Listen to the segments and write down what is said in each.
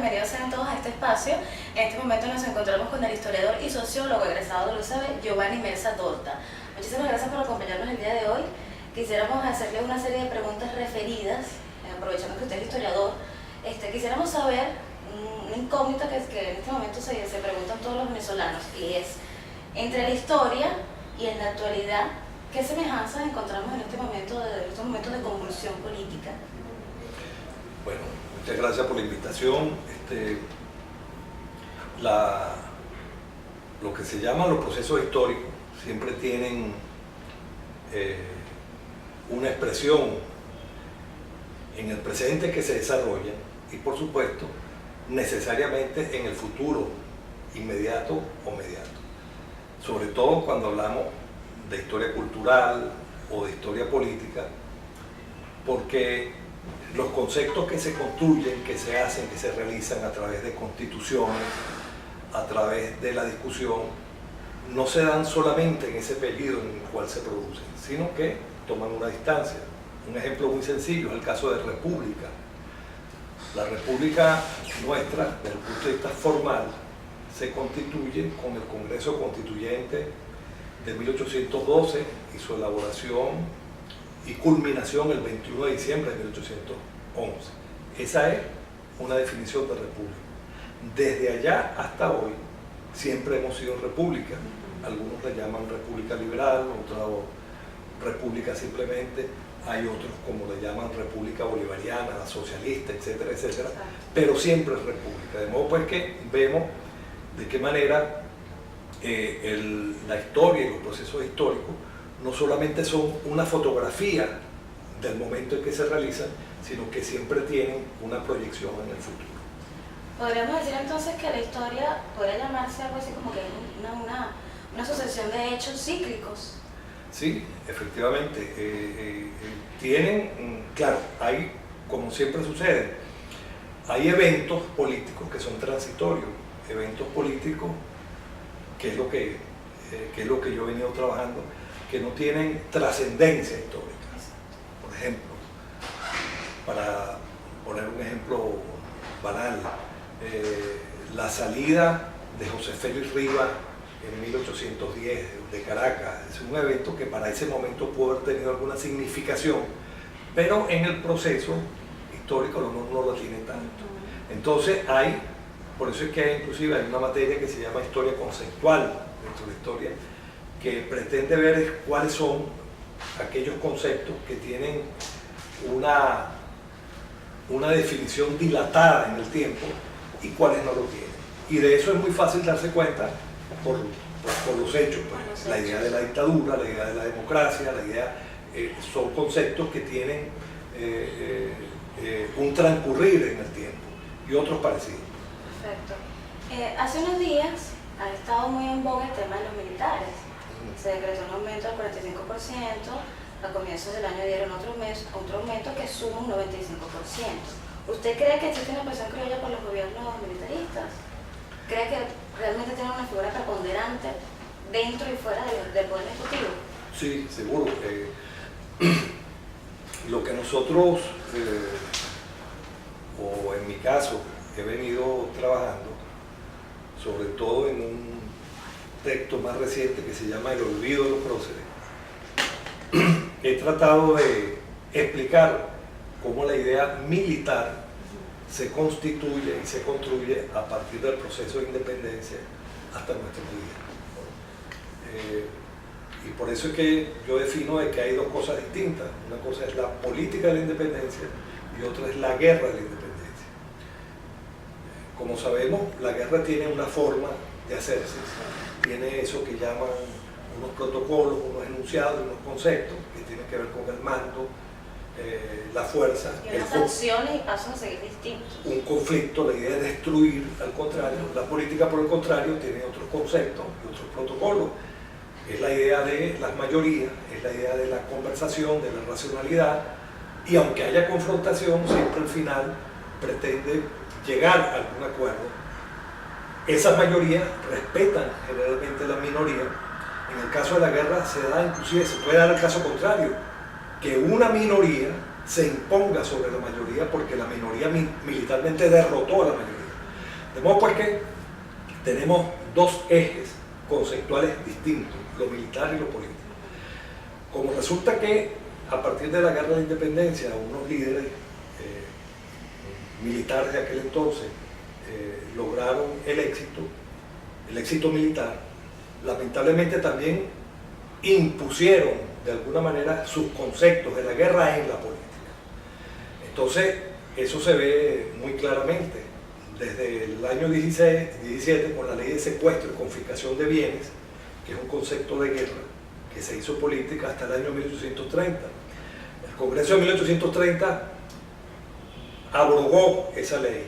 bienvenidos sean todos a este espacio. En este momento nos encontramos con el historiador y sociólogo egresado de la UCB, Giovanni Melza Torta. Muchísimas gracias por acompañarnos el día de hoy. Quisiéramos hacerle una serie de preguntas referidas, aprovechando que usted es historiador. Quisiéramos saber una incógnita que en este momento se preguntan todos los venezolanos, y es, entre la historia y en la actualidad, ¿qué semejanzas encontramos en estos momentos de convulsión política? Bueno, muchas gracias por la invitación. Lo que se llaman los procesos históricos siempre tienen una expresión en el presente que se desarrolla y, por supuesto, necesariamente en el futuro inmediato o mediato. Sobre todo cuando hablamos de historia cultural o de historia política, porque los conceptos que se construyen, que se hacen, que se realizan a través de constituciones, a través de la discusión, no se dan solamente en ese periodo en el cual se producen, sino que toman una distancia. Un ejemplo muy sencillo es el caso de República. La República nuestra, desde el punto de vista formal, se constituye con el Congreso Constituyente de 1812 y su elaboración y culminación el 21 de diciembre de 1811. Esa es una definición de república. Desde allá hasta hoy siempre hemos sido república. Algunos le llaman república liberal, otros república simplemente, hay otros como le llaman república bolivariana, socialista, etcétera, etcétera, pero siempre es república. De modo pues que vemos de qué manera la historia y los procesos históricos no solamente son una fotografía del momento en que se realizan, sino que siempre tienen una proyección en el futuro. ¿Podríamos decir entonces que la historia podría llamarse algo así como que una sucesión de hechos cíclicos? Sí, efectivamente. Claro, hay, como siempre sucede, hay eventos políticos que son transitorios, eventos políticos, que es lo que yo he venido trabajando, que no tienen trascendencia histórica. Por ejemplo, para poner un ejemplo banal, la salida de José Félix Rivas en 1810 de Caracas es un evento que para ese momento pudo haber tenido alguna significación, pero en el proceso histórico no lo tiene tanto. Entonces por eso es que inclusive hay una materia que se llama historia conceptual dentro de la historia, que pretende ver cuáles son aquellos conceptos que tienen una definición dilatada en el tiempo y cuáles no lo tienen. Y de eso es muy fácil darse cuenta por los hechos. Pues. La idea de la dictadura, la idea de la democracia, son conceptos que tienen un transcurrir en el tiempo y otros parecidos. Perfecto. Hace unos días ha estado muy en boga el tema de los militares. Se decretó un aumento del 45%, a comienzos del año dieron otro aumento que suma un 95%. ¿Usted cree que existe una presión criolla por los gobiernos militaristas? ¿Cree que realmente tienen una figura preponderante dentro y fuera del Poder Ejecutivo? Sí, seguro. Lo que nosotros, o en mi caso, he venido trabajando, sobre todo en un texto más reciente que se llama El olvido de los próceres, he tratado de explicar cómo la idea militar se constituye y se construye a partir del proceso de independencia hasta nuestros días. Y por eso es que yo defino de que hay dos cosas distintas. Una cosa es la política de la independencia y otra es la guerra de la independencia. Como sabemos, la guerra tiene una forma de hacerse, tiene eso que llaman unos protocolos, unos enunciados, unos conceptos que tienen que ver con el mando, la fuerza. Y unas acciones y pasos a seguir distintos. Un conflicto, la idea de destruir, al contrario. La política, por el contrario, tiene otros conceptos y otros protocolos. Es la idea de las mayorías, es la idea de la conversación, de la racionalidad, y aunque haya confrontación, siempre al final pretende llegar a algún acuerdo. Esas mayorías respetan generalmente la minoría. En el caso de la guerra se da, inclusive se puede dar el caso contrario, que una minoría se imponga sobre la mayoría porque la minoría militarmente derrotó a la mayoría. De modo pues que tenemos dos ejes conceptuales distintos, lo militar y lo político. Como resulta que a partir de la Guerra de la Independencia, unos líderes militares de aquel entonces lograron el éxito militar, lamentablemente también impusieron de alguna manera sus conceptos de la guerra en la política. Entonces, eso se ve muy claramente desde el año 17 con la ley de secuestro y confiscación de bienes, que es un concepto de guerra que se hizo política hasta el año 1830. El Congreso de 1830 abrogó esa ley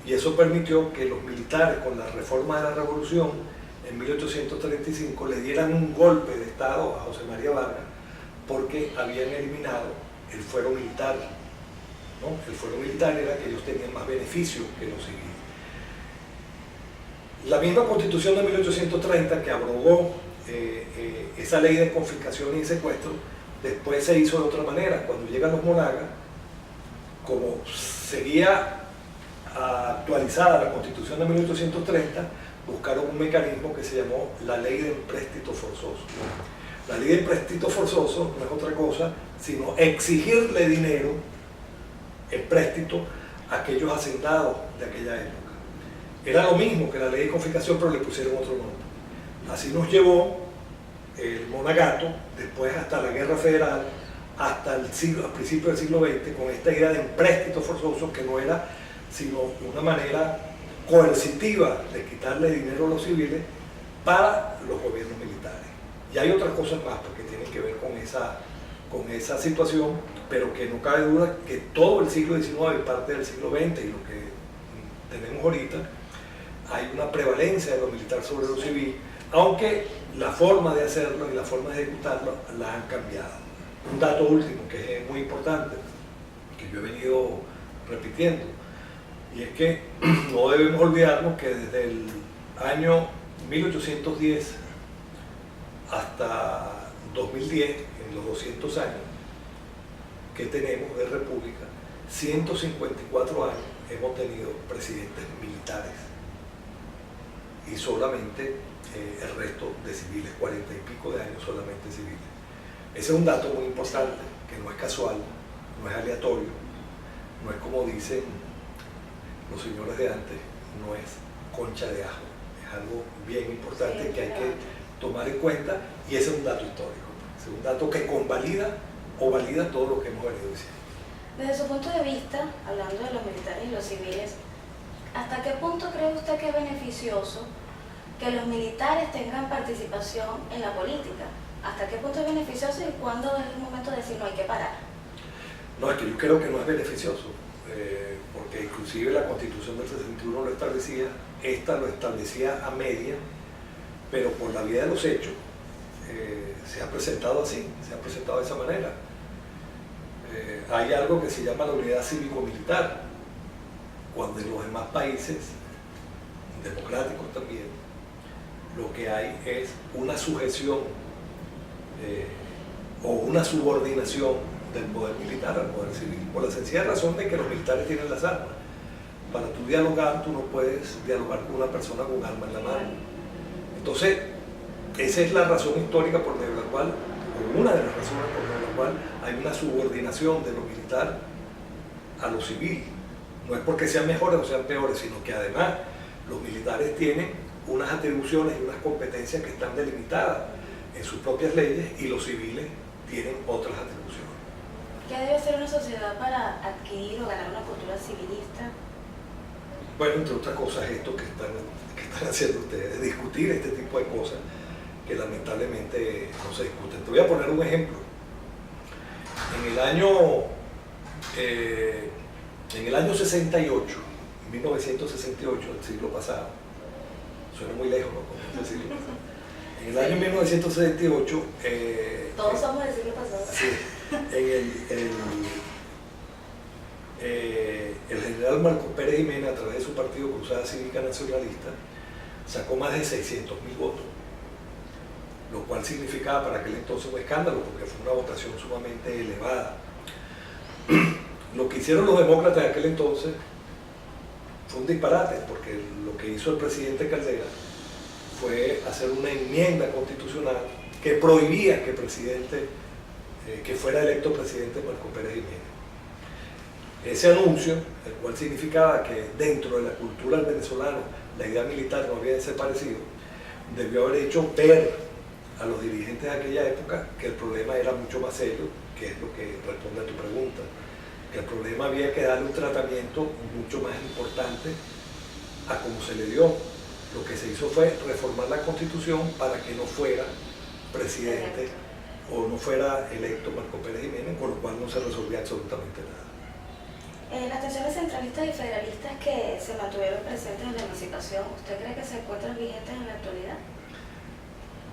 y eso permitió que los militares, con la reforma de la Revolución en 1835, le dieran un golpe de Estado a José María Vargas porque habían eliminado el fuero militar, ¿no? El fuero militar era que ellos tenían más beneficios que los civiles. La misma Constitución de 1830 que abrogó esa ley de confiscación y secuestro, después se hizo de otra manera. Cuando llegan los Monagas, como seguía actualizada la Constitución de 1830, buscaron un mecanismo que se llamó la Ley de Empréstito Forzoso. La Ley de Empréstito Forzoso no es otra cosa sino exigirle dinero, empréstito, a aquellos hacendados de aquella época. Era lo mismo que la Ley de Confiscación, pero le pusieron otro nombre. Así nos llevó el monagato, después hasta la Guerra Federal, hasta al principio del siglo XX, con esta idea de empréstito forzoso, que no era sino una manera coercitiva de quitarle dinero a los civiles para los gobiernos militares. Y hay otras cosas más porque tienen que ver con esa situación, pero que no cabe duda que todo el siglo XIX y parte del siglo XX y lo que tenemos ahorita, hay una prevalencia de lo militar sobre lo civil, aunque la forma de hacerlo y la forma de ejecutarlo la han cambiado. Un dato último que es muy importante, que yo he venido repitiendo, y es que no debemos olvidarnos que desde el año 1810 hasta 2010, en los 200 años que tenemos de república, 154 años hemos tenido presidentes militares y solamente el resto de civiles, 40 y pico de años solamente civiles. Ese es un dato muy importante, que no es casual, no es aleatorio, no es como dicen los señores de antes, no es concha de ajo, es algo bien importante, sí, que hay que tomar en cuenta, y ese es un dato histórico, es un dato que convalida o valida todo lo que hemos venido diciendo. Desde su punto de vista, hablando de los militares y los civiles, ¿hasta qué punto cree usted que es beneficioso que los militares tengan participación en la política? ¿Hasta qué punto es beneficioso y cuándo es el momento de decir no hay que parar? No, es que yo creo que no es beneficioso, porque inclusive la Constitución del 61 lo establecía, esta lo establecía a media, pero por la vía de los hechos se ha presentado así, se ha presentado de esa manera. Hay algo que se llama la unidad cívico-militar, cuando en los demás países, democráticos también, lo que hay es una sujeción o una subordinación del poder militar al poder civil, por la sencilla razón de que los militares tienen las armas. Para tú dialogar, tú no puedes dialogar con una persona con un arma en la mano. Entonces, esa es la razón histórica por medio de la cual, o una de las razones por medio de la cual hay una subordinación de lo militar a lo civil. No es porque sean mejores o sean peores, sino que además los militares tienen unas atribuciones y unas competencias que están delimitadas en sus propias leyes y los civiles tienen otras atribuciones. ¿Qué debe hacer una sociedad para adquirir o ganar una cultura civilista? Bueno, entre otras cosas, esto que están haciendo ustedes, discutir este tipo de cosas que lamentablemente no se discuten. Te voy a poner un ejemplo. En el año 68, 1968, el siglo pasado, suena muy lejos, ¿no? Como el siglo pasado. En el año 1968... todos somos del siglo pasado. Sí, el general Marcos Pérez Jiménez, a través de su partido Cruzada Cívica Nacionalista, sacó más de 600.000 votos, lo cual significaba para aquel entonces un escándalo, porque fue una votación sumamente elevada. Lo que hicieron los demócratas de aquel entonces fue un disparate, porque lo que hizo el presidente Caldera fue hacer una enmienda constitucional que prohibía que que fuera electo presidente Marco Pérez Jiménez. Ese anuncio, el cual significaba que dentro de la cultura del venezolano la idea militar no había desaparecido, debió haber hecho ver a los dirigentes de aquella época que el problema era mucho más serio, que es lo que responde a tu pregunta, que el problema había que darle un tratamiento mucho más importante a cómo se le dio. Lo que se hizo fue reformar la Constitución para que no fuera presidente o no fuera electo Marco Pérez Jiménez, con lo cual no se resolvía absolutamente nada. Las tensiones centralistas y federalistas que se mantuvieron presentes en la emancipación, ¿usted cree que se encuentran vigentes en la actualidad?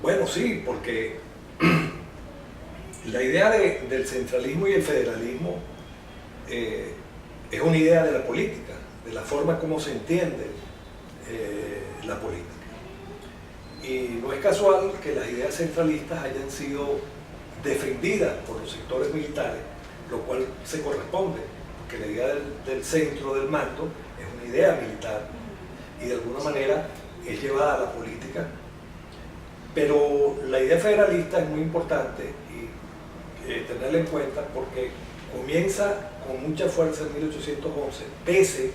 Bueno, sí, porque la idea del centralismo y el federalismo es una idea de la política, de la forma como se entiende la política. Y no es casual que las ideas centralistas hayan sido defendidas por los sectores militares, lo cual se corresponde, porque la idea del centro del mando es una idea militar y de alguna manera es llevada a la política. Pero la idea federalista es muy importante y tenerla en cuenta porque comienza con mucha fuerza en 1811, pese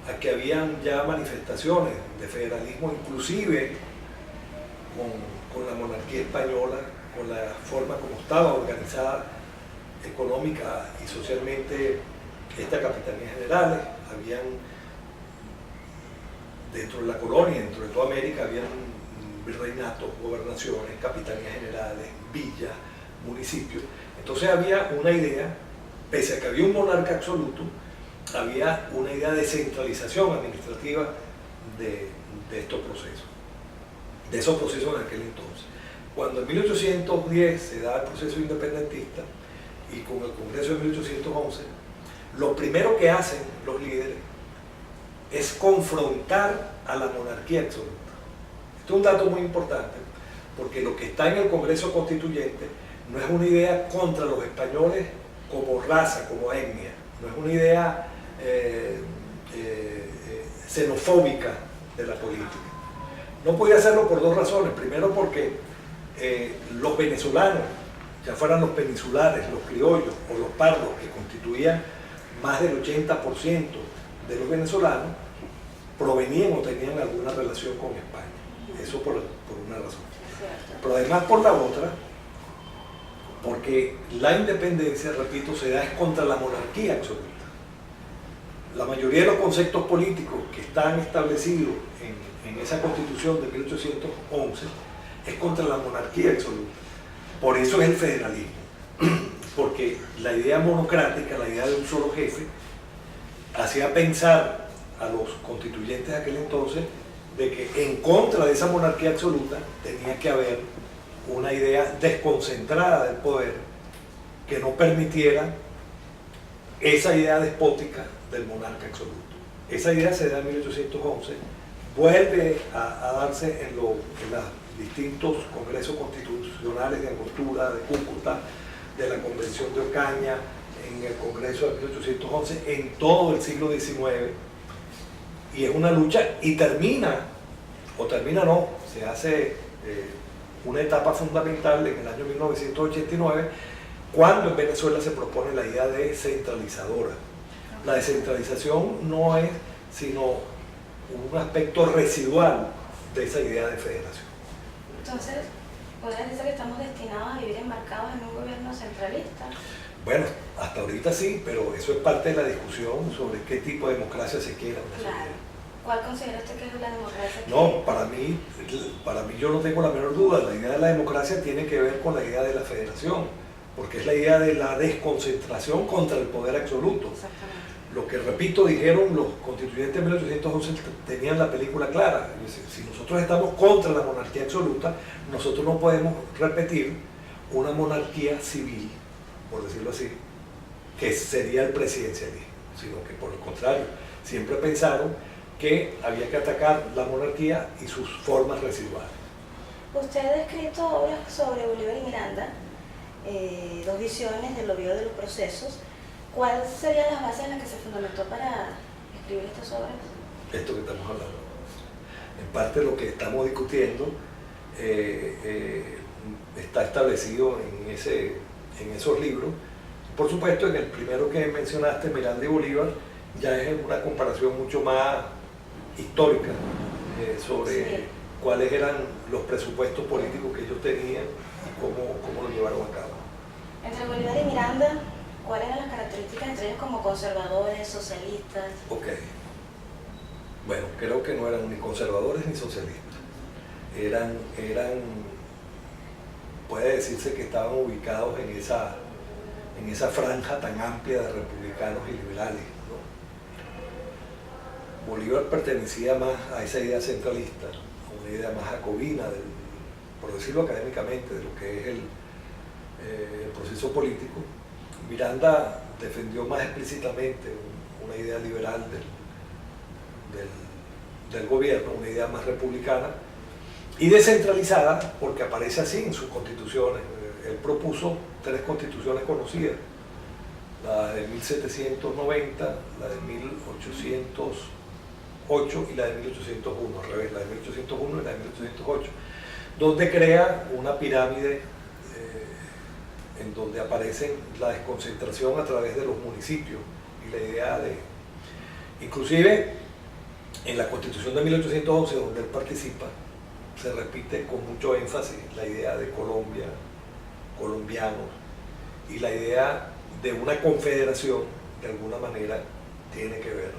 a que habían ya manifestaciones de federalismo, inclusive con la monarquía española, con la forma como estaba organizada económica y socialmente estas capitanías generales. Habían, dentro de la colonia, dentro de toda América, habían virreinatos, gobernaciones, capitanías generales, villas, municipios. Entonces había una idea, pese a que había un monarca absoluto, había una idea de centralización administrativa de estos procesos, de esos procesos en aquel entonces. Cuando en 1810 se da el proceso independentista y con el Congreso de 1811, lo primero que hacen los líderes es confrontar a la monarquía absoluta. Esto es un dato muy importante, porque lo que está en el Congreso Constituyente no es una idea contra los españoles como raza, como etnia, no es una idea xenofóbica de la política. No podía hacerlo por dos razones. Primero porque los venezolanos, ya fueran los peninsulares, los criollos o los pardos, que constituían más del 80% de los venezolanos, provenían o tenían alguna relación con España. Eso por una razón. Pero además por la otra, porque la independencia, repito, se da es contra la monarquía absoluta. La mayoría de los conceptos políticos que están establecidos en esa Constitución de 1811 es contra la monarquía absoluta. Por eso es el federalismo, porque la idea monocrática, la idea de un solo jefe, hacía pensar a los constituyentes de aquel entonces de que en contra de esa monarquía absoluta tenía que haber una idea desconcentrada del poder que no permitiera esa idea despótica del monarca absoluto. Esa idea se da en 1811, vuelve a darse en los distintos congresos constitucionales de Angostura, de Cúcuta, de la Convención de Ocaña, en el Congreso de 1811, en todo el siglo XIX, y es una lucha y termina no, se hace una etapa fundamental en el año 1989, cuando en Venezuela se propone la idea descentralizadora. La descentralización no es sino un aspecto residual de esa idea de federación. Entonces, ¿podrías decir que estamos destinados a vivir enmarcados en un gobierno centralista? Bueno, hasta ahorita sí, pero eso es parte de la discusión sobre qué tipo de democracia se quiera. Claro. ¿Cuál considera usted que es la democracia? No, para mí yo no tengo la menor duda. La idea de la democracia tiene que ver con la idea de la federación, porque es la idea de la desconcentración contra el poder absoluto. Exactamente. Lo que, repito, dijeron los constituyentes de 1811, tenían la película clara. Si nosotros estamos contra la monarquía absoluta, nosotros no podemos repetir una monarquía civil, por decirlo así, que sería el presidencialismo, sino que por el contrario, siempre pensaron que había que atacar la monarquía y sus formas residuales. Usted ha escrito obras sobre Bolívar y Miranda, dos visiones del olvido de los procesos. ¿Cuáles serían las bases en las que se fundamentó para escribir estas obras? Esto que estamos hablando. En parte lo que estamos discutiendo está establecido en esos libros. Por supuesto, en el primero que mencionaste, Miranda y Bolívar, ya es una comparación mucho más histórica sobre Sí. cuáles eran los presupuestos políticos que ellos tenían y cómo lo llevaron a cabo. Entre Bolívar y Miranda, ¿cuáles eran las características entre ellos como conservadores, socialistas? Ok. Bueno, creo que no eran ni conservadores ni socialistas. Puede decirse que estaban ubicados en esa franja tan amplia de republicanos y liberales, ¿no? Bolívar pertenecía más a esa idea centralista, a una idea más jacobina, por decirlo académicamente, de lo que es el proceso político. Miranda defendió más explícitamente una idea liberal del gobierno, una idea más republicana y descentralizada, porque aparece así en sus constituciones. Él propuso 3 constituciones conocidas: la de 1790, la de 1808 y la de 1801, al revés, la de 1801 y la de 1808, donde crea una pirámide en donde aparece la desconcentración a través de los municipios y la idea de, inclusive en la Constitución de 1811, donde él participa, se repite con mucho énfasis la idea de Colombia, colombianos, y la idea de una confederación, de alguna manera, tiene que ver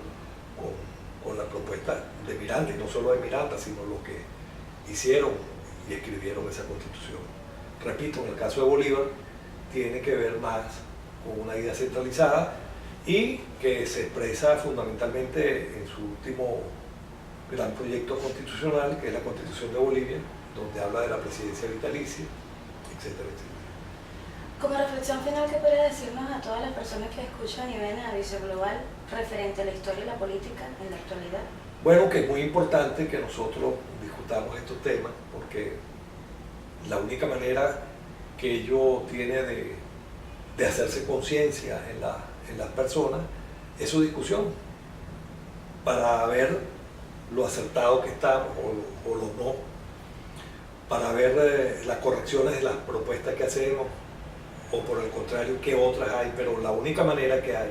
con la propuesta de Miranda, y no solo de Miranda, sino los que hicieron y escribieron esa Constitución. Repito, en el caso de Bolívar, tiene que ver más con una idea centralizada y que se expresa fundamentalmente en su último gran proyecto constitucional, que es la Constitución de Bolivia, donde habla de la presidencia vitalicia, etcétera, etcétera. Como reflexión final, ¿qué podría decirnos a todas las personas que escuchan y ven a Visión Global referente a la historia y la política en la actualidad? Bueno, que es muy importante que nosotros discutamos estos temas, porque la única manera que ello tiene de hacerse conciencia en las personas es su discusión, para ver lo acertado que estamos o lo no, para ver las correcciones de las propuestas que hacemos, o por el contrario, qué otras hay, pero la única manera que hay,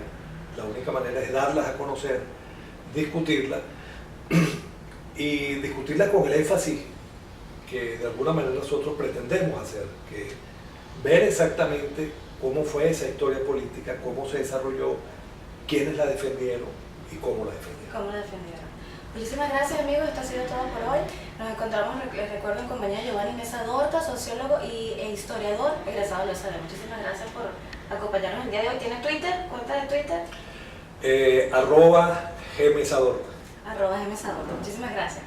la única manera es darlas a conocer, discutirlas, y discutirlas con el énfasis que de alguna manera nosotros pretendemos hacer, que es ver exactamente cómo fue esa historia política, cómo se desarrolló, quiénes la defendieron y cómo la defendieron. ¿Cómo la defendieron? Muchísimas gracias, amigos. Esto ha sido todo por hoy. Nos encontramos, les recuerdo, en compañía de Giovanni Mesa Dorta, sociólogo e historiador egresado de la USAD. Muchísimas gracias por acompañarnos el día de hoy. ¿Tiene Twitter? ¿Cuenta de Twitter? @gmesadorta. @gmesadorta. Muchísimas gracias.